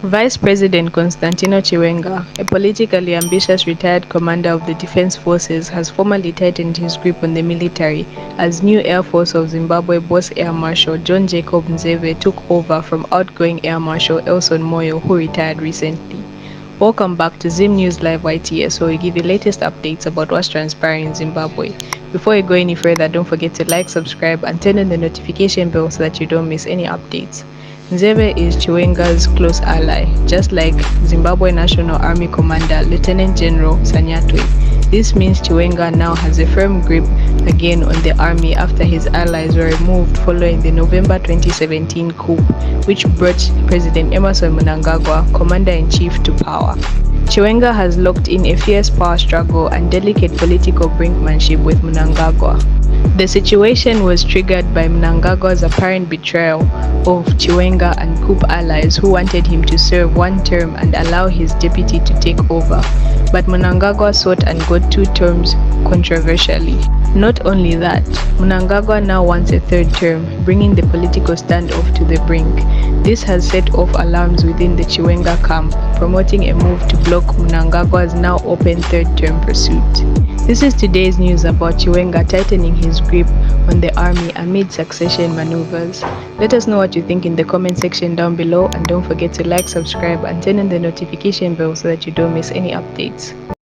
Vice President Constantino Chiwenga, a politically ambitious retired commander of the Defense Forces, has formally tightened his grip on the military as new Air Force of Zimbabwe boss Air Marshal John Jacob Mzeve took over from outgoing Air Marshal Elson Moyo, who retired recently. Welcome back to Zim News Live YTS, where we give you latest updates about what's transpiring in Zimbabwe. Before we go any further, don't forget to like, subscribe, and turn on the notification bell so that you don't miss any updates. Mzeve is Chiwenga's close ally, just like Zimbabwe National Army Commander Lieutenant General Sanyatwe. This means Chiwenga now has a firm grip again on the army after his allies were removed following the November 2017 coup, which brought President Emmerson Mnangagwa, Commander-in-Chief, to power. Chiwenga has locked in a fierce power struggle and delicate political brinkmanship with Mnangagwa. The situation was triggered by Mnangagwa's apparent betrayal of Chiwenga and coup allies who wanted him to serve one term and allow his deputy to take over. But Mnangagwa sought and got 2 terms controversially. Not only that, Mnangagwa now wants a 3rd term, bringing the political standoff to the brink. This has set off alarms within the Chiwenga camp, promoting a move to block Mnangagwa's now open 3rd term pursuit. This is today's news about Chiwenga tightening his grip on the army amid succession maneuvers. Let us know what you think in the comment section down below, and don't forget to like, subscribe, and turn on the notification bell so that you don't miss any updates.